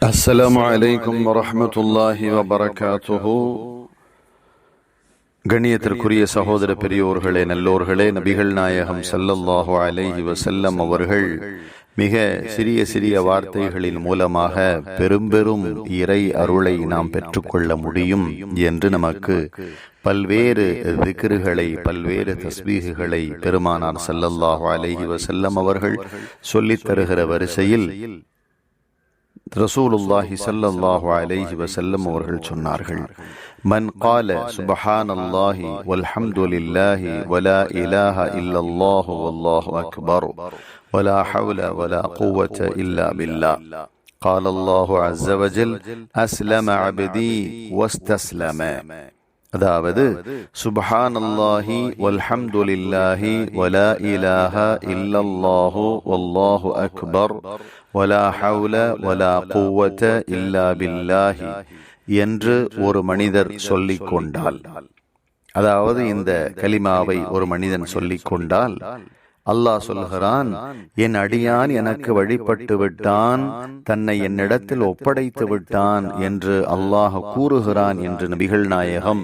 அஸ்ஸலாமு அலைக்கும் வரஹ்மத்துல்லாஹி வபரகாத்துஹு. கண்ணியத்திற்குரிய சகோதர பெரியோர்களே, நல்லோர்களே, நபிகள் நாயகம் ஸல்லல்லாஹு அலைஹி வஸல்லம் அவர்கள் மிக சிறிய சிறிய வார்த்தைகளின் மூலமாக பெரும் இறை அருளை நாம் பெற்றுக்கொள்ள முடியும் என்று நமக்கு பல்வேறு திக்ருகளை, பல்வேறு தஸ்பீஹுகளை பெருமானார் ஸல்லல்லாஹு அலைஹி வஸல்லம் அவர்கள் சொல்லித் தருகிற வரிசையில் ரசூலுல்லாஹி ஸல்லல்லாஹு அலைஹி வஸல்லம் அவர்கள் சொன்னார்கள், மன் கால சுப்ஹானல்லாஹி வல்ஹம்துலில்லாஹி வலா இலாஹ இல்லல்லாஹு வல்லாஹு அக்பர் வலா ஹவ்ல வலா குவத இல்லா பில்லாஹ் قال الله عز وجل أسلم عبدي واستسلم. அதாவது சுப்ஹானல்லாஹி வல்ஹம்துலில்லாஹி வலா இலாஹ இல்லல்லாஹு வல்லாஹு அக்பர் வலா ஹவ்ல வலா குவத இல்லா பில்லாஹி என்று ஒரு மனிதர் சொல்லிக் கொண்டால், அதாவது இந்த கலிமாவை ஒரு மனிதன் சொல்லிக் கொண்டால், அல்லாஹ் சொல்கிறான், என் அடியான் எனக்கு வழிபட்டு விட்டான், தன்னை என்னிடத்தில் ஒப்படைத்து விட்டான் என்று அல்லாஹ் கூறுகிறான் என்று நபிகள் நாயகம்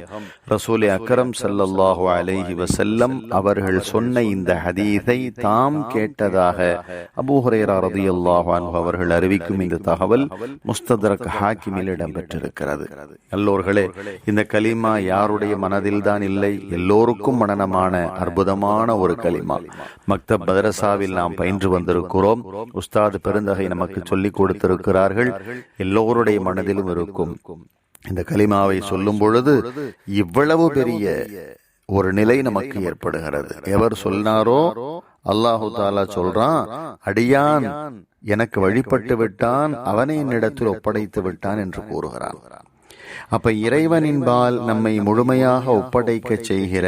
ரசூலே அக்ரம் ஸல்லல்லாஹு அலைஹி வஸல்லம் அவர்கள் சொன்ன இந்த ஹதீஸை தாம் கேட்டதாக அபூ ஹுரைரா ரலியல்லாஹு அன்ஹு அவர்கள் அறிவிக்கும் இந்த தகவல் முஸ்தத்ரக் ஹாக்கிமில் இடம்பெற்றிருக்கிறது. நல்லோர்களே, இந்த கலிமா யாருடைய மனதில்தான் இல்லை, எல்லோருக்கும் மனனமான அற்புதமான ஒரு கலிமா. மக்தப் மதரசாவில் நாம் பயின்று வந்திருக்கிறோம். உஸ்தாத் பெருந்தகை நமக்கு சொல்லிக் கொடுத்திருக்கிறார்கள். எல்லோருடைய மனதிலும் இருக்கும். இந்த கலிமாவை சொல்லும் பொழுது இவ்வளவு பெரிய ஒரு நிலை நமக்கு ஏற்படுகிறது. எவர் சொன்னாரோ அல்லாஹு தாலா சொல்றான், அடியான் எனக்கு வழிபட்டு விட்டான், அவனை என்னிடத்தில் ஒப்படைத்து விட்டான் என்று கூறுகிறான். அப்ப இறைவனின்பால் நம்மை முழுமையாக ஒப்படைக்க செய்கிற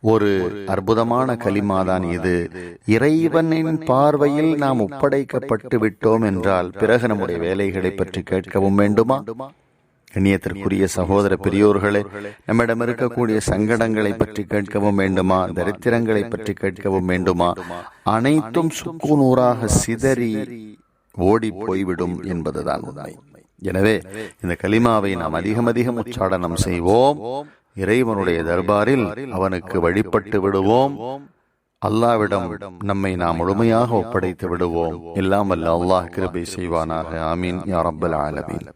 ஒரு அற்புதமான கலிமாதான் இது. இறைவனின் பார்வையில் நாம் ஒப்படைக்கப்பட்டு விட்டோம் என்றால் பிறகு நம்முடைய வேலைகளை பற்றி கேட்கவும் வேண்டுமா? கண்ணியத்திற்குரிய சகோதர பெரியோர்களே, நம்மிடம் இருக்கக்கூடிய சங்கடங்களை பற்றி கேட்கவும் வேண்டுமா? தரித்திரங்களை பற்றி கேட்கவும் வேண்டுமா? அனைத்தும் சுக்குநூறாக சிதறி ஓடி போய்விடும் என்பதுதான் உண்மை. எனவே இந்த கலிமாவை நாம் அதிகம் உச்சாடனம் செய்வோம். இறைவனுடைய தர்பாரில் அவனுக்கு வழிபட்டு விடுவோம். அல்லாஹ்விடம் நம்மை நாம் முழுமையாக ஒப்படைத்து விடுவோம். எல்லாம் வல்ல அல்லாஹ் கிருபை செய்வானாக. ஆமீன் யா ரப்பல் ஆலமீன்.